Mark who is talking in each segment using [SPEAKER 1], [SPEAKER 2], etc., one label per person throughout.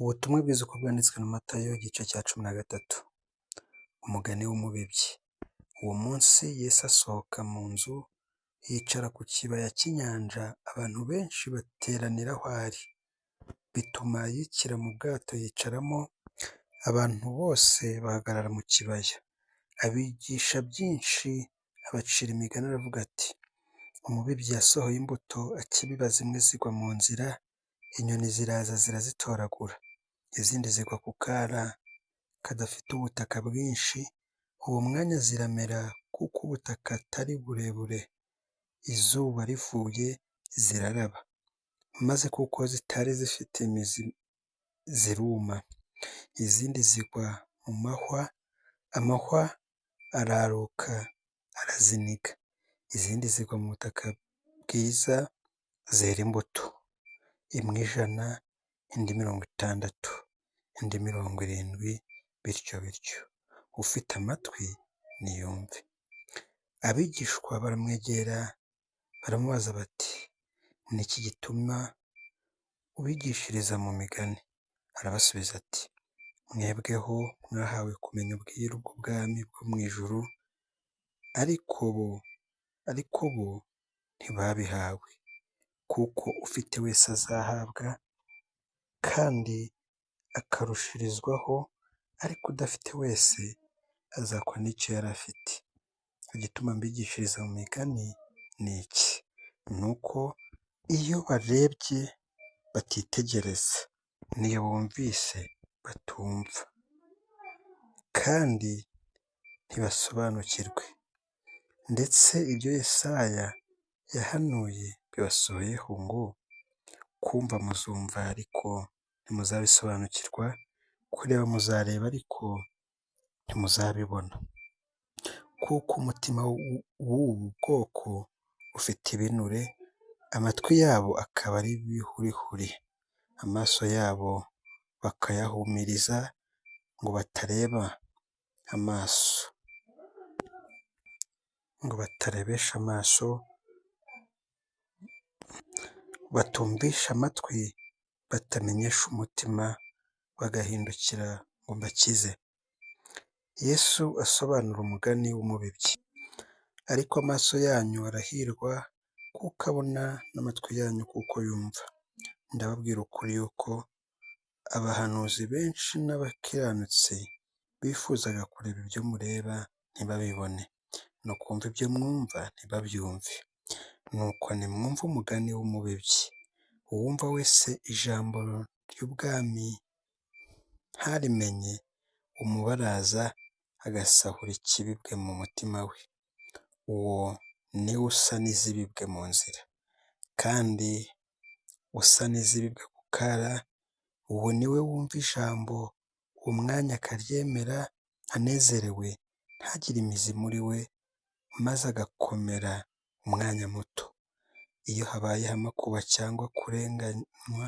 [SPEAKER 1] Ubutumwa bwiza uko bwanditswe na Matayo igice cya 13. Umugani w'umubibyi. Uwo munsi Yesu asohoka mu nzu, yicara ku kibaya cy'inyanja, abantu benshi bateranira aho ari. Bituma yikira mu bwato yicaramo, abantu bose bahagarara mu kibaya. Abigisha byinshi, abacira imigani aravuga ati, umubibyi yasohoye imbuto, akibiba zimwe zigwa mu nzira, inyoni ziraza zirazitoragura. Izindi zigwa ku kara kadafite ubutaka bwinshi, uwo mwanya ziramera kuko ubutaka atari burebure. Izuba rivuye ziraraba, maze kuko zitari zifite imizi ziruma. Izindi zigwa mu mahwa, amahwa araruka araziniga. Izindi zigwa mu butaka bwiza, zera imbuto, imwe 100, indi 60, indi 70, bityo bityo. Ufite amatwi niyumve. Abigishwa baramwegera baramubaza bati, ni iki gituma ubigishiriza mu migani? Arabasubiza ati, mwebweho mwahawe kumenya ubwiru bw'ubwami bwo mu ijuru, ariko bo ntibabihawe. Kuko ufite wese azahabwa kandi akarushirizwaho, ariko udafite wese azakwa n'icyo yari afite. Igituma mbigishiriza mu migani ni iki? Ni uko iyo barebye batitegereza, n'iyo bumvise batumva, kandi ntibasobanukirwe. Ndetse ibyo Yesaya yahanuye bibasohoyeho ngo, kumva muzumva ariko ntimuzabisobanukirwa, kureba muzareba ariko ntimuzabibona. Kuko umutima w'ubu bwoko ufite ibinure, amatwi yabo akaba ari ibihurihuri, amaso yabo bakayahumiriza ngo batarebesha amaso, batumvisha amatwi, batamenyesha umutima, bagahindukira ngo mbakize. Yesu asobanura umugani w'umubibyi. Ariko amaso yanyu arahirwa kuko abona, n'amatwi yanyu kuko yumva. Ndababwira ukuri yuko abahanuzi benshi n'abakiranutsi bifuzaga kureba ibyo mureba ntibabibone, no kumva ibyo mwumva ntibabyumve. Nuko nimwumve umugani w'umubibyi. Uwumva wese ijambo ry'ubwami ntarimenye, umuba araza agasahura ikibibwe mu mutima we. Uwo ni we usa n'izibibwe mu nzira, kandi usa n'izibibwe ku kara. Uwo ni we wumva ijambo, uwo mwanya akaryemera anezerewe, ntagire imizi muri we, maze agakomera umwanya muto. Iyo habayeho amakuba cyangwa kurenganywa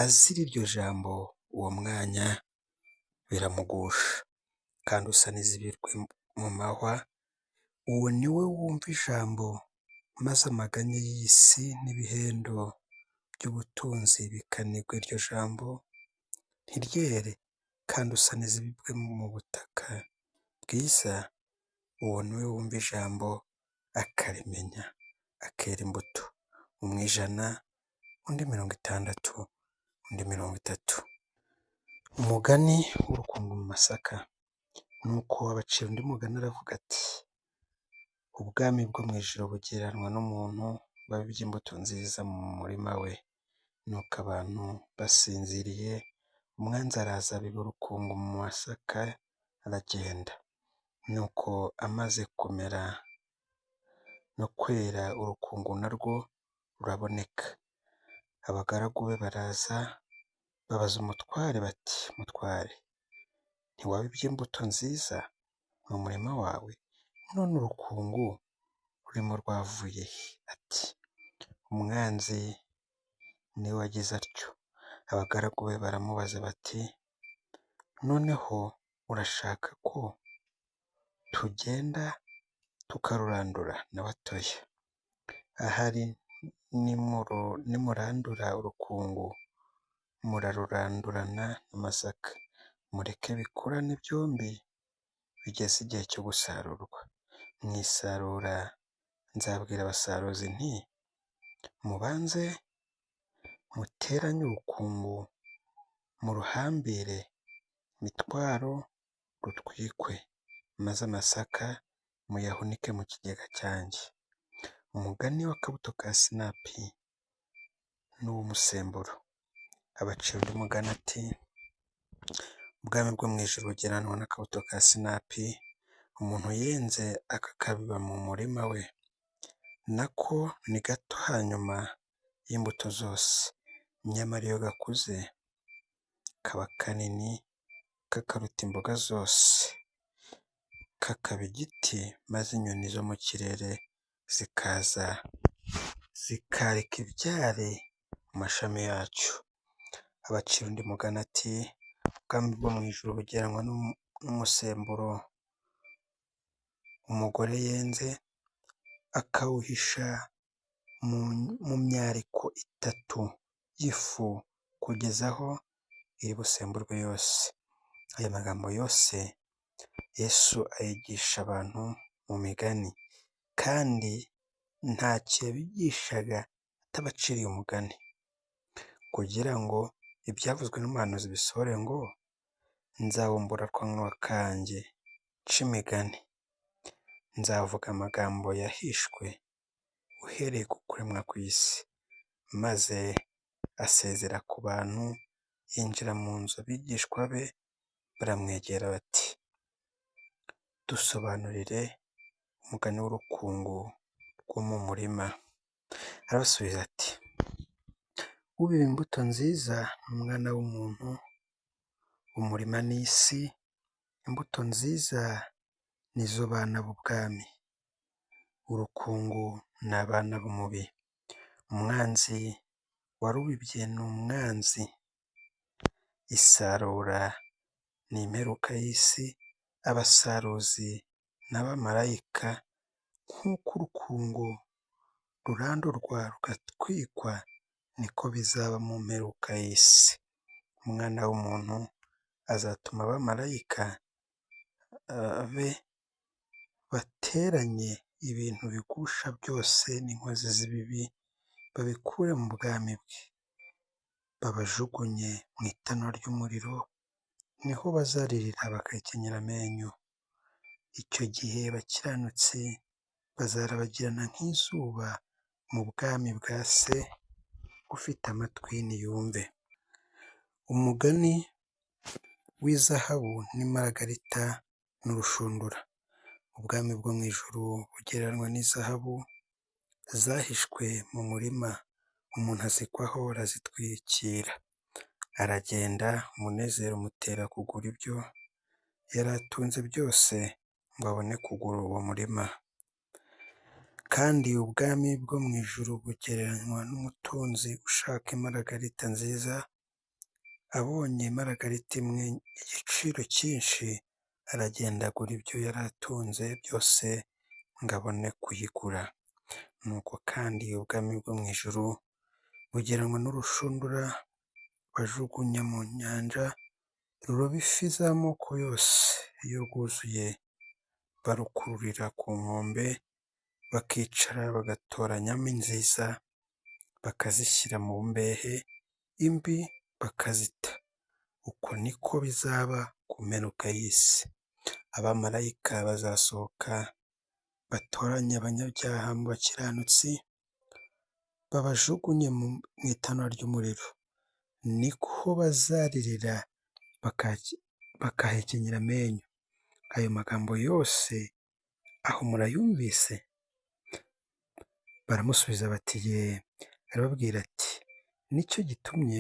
[SPEAKER 1] azira iryo jambo, uwo mwanya biramugusha. Kandi usa n'izibibwe mu mahwa, uwo ni we wumva ijambo, maze amaganya y'iyi si n'ibihendo by'ubutunzi bikanigwa iryo jambo ntiryere. Kandi usa n'izibibwe mu butaka bwiza, uwo ni we wumva ijambo akarimenya, akera imbuto, umwe 100, undi 60, undi 30. Umugani w'urukungu mu masaka. Nuko abacira undi mugani aravuga ati, ubwami bwo mu ijuru bugereranywa n'umuntu wabibye imbuto nziza mu murima we. Nuko abantu basinziriye, umwanzi araza abiba urukungu mu masaka, aragenda. Nuko amaze kumera no kwera, urukungu narwo ruraboneka. Abagaragu be baraza babaza umutware bati, mutware, ntiwabibye imbuto nziza mu murima wawe? None urukungu rurimo rwavuye he? Ati, umwanzi ni we wagize atyo. Abagaragu be baramubaza bati, noneho urashaka ko tugenda tukarurandura? Nawe ati, oya, ahari nimurandura urukungu murarurandurana n'amasaka, mureke bikurane byombi bigeze igihe cyo gusarurwa. Mu isarura nzabwira abasaruzi nti mubanze muteranye urukungu muruhambire imitwaro rutwikwe, maze amasaka muyahunike mu kigega cyanjye. Umugani w'akabuto ka sinapi n'uw'umusemburo. Abacira undi mugani ati ubwami bwo mu ijuru bugereranwa n'akabuto ka sinapi umuntu yenze akakabiba mu murima we, nako ni gato hanyuma y'imbuto zose, nyamara iyo gakuze kaba kanini kakaruta imboga zose, kakaba igiti maze inyoni zo mu kirere zikaza zikarika ibyari mu mashami yacyo. Abacira undi mugani ati ubwami bwo mu ijuru bugereranywa n'umusemburo umugore yenze akawuhisha mu myariko 3 y'ifu kugeza aho iri busemburwe yose. Aya magambo yose Yesu ayigisha abantu mu migani, kandi ntacyo yabigishaga atabaciriye umugani, kugira ngo ibyavuzwe n'umuhanuzi bisohore ngo nzabumbura akanwa kanjye nce imigani, nzavuga amagambo yahishwe uhereye ku kuremwa kw'isi. Maze asezera ku bantu yinjira mu nzu, abigishwa be baramwegera bati dusobanurire umugani w'urukungu rwo mu murima. Arabasubiza ati ubiba imbuto nziza ni umwana w'umuntu, umurima n'isi, imbuto nziza nizo bana b'ubwami, urukungu ni abana b'umubi, umwanzi warubibye ni umwanzi, isarura ni imperuka y'isi, abasaruzi n'abamarayika. Nk'uko urukungu rurandurwa rugatwikwa, niko bizaba mu mperuka y'isi. Umwana w'umuntu azatuma abamarayika be bateranye ibintu bigusha byose n'inkozi z'ibibi, babikure mu bwami bwe, babajugunye mu itanura ry'umuriro, niho bazaririra bakakenyera amenyo. Icyo gihe abakiranutsi bazarabagirana nk'izuba mu bwami bwa Se. Ufite amatwi niyumve. Umugani w'izahabu n'imaragarita n'urushundura. Ubwami bwo mu ijuru bugereranywa n'izahabu zahishwe mu murima, umuntu azigwaho arazitwikira, aragenda umunezero umutera kugura ibyo yari atunze byose ngo abone kugura uwo murima. Kandi ubwami bwo mu ijuru bugereranywa n'umutunzi ushaka imaragarita nziza, abonye imaragarita imwe y'igiciro cyinshi, aragenda agura ibyo yari atunze byose ngo abone kuyigura. Nuko kandi ubwami bwo mu ijuru bugereranywa n'urushundura bajugunya mu nyanja, ruroba ifi z'amoko yose. Iyo rwuzuye barukururira ku nkombe, bakicara bagatoranyamo inziza bakazishyira mu mbehe, imbi bakazita. Uko niko bizaba ku mperuka y'isi. Abamarayika bazasohoka batoranye abanyabyaha mu bakiranutsi, babajugunye mu itanura ry'umuriro, niko bazaririra bakahekenyera amenyo. Ayo magambo yose aho murayumvise? Baramusubiza bati ye. Arababwira ati nicyo gitumye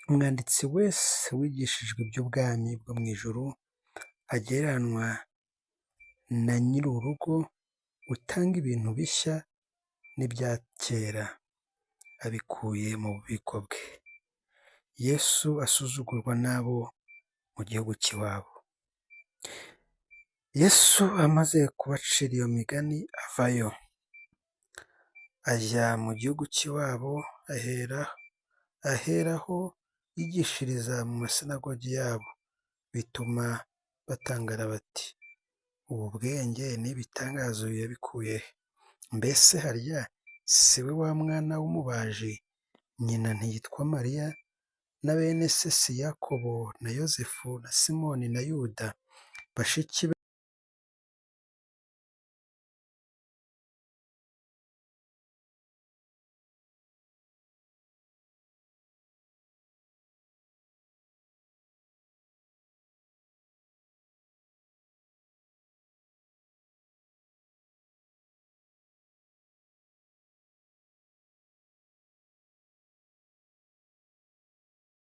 [SPEAKER 1] umwanditsi wese wigishijwe iby'ubwami bwo mu ijuru agereranywa na nyir'urugo utanga ibintu bishya n'ibya kera abikuye mu bubiko bwe. Yesu asuzugurwa n'abo mu gihugu cy'iwabo. Yesu amaze kubacira iyo migani avayo, ajya mu gihugu cy'iwabo, aheraho yigishiriza mu masinagogi yabo, bituma batangara bati, ubu bwenge n'ibitangaza uyu yabikuye he? Mbese harya si we wa mwana w'umubaji? Nyina ntiyitwa Mariya, na bene se si Yakobo na Yosefu na Simoni na Yuda? Bashiki be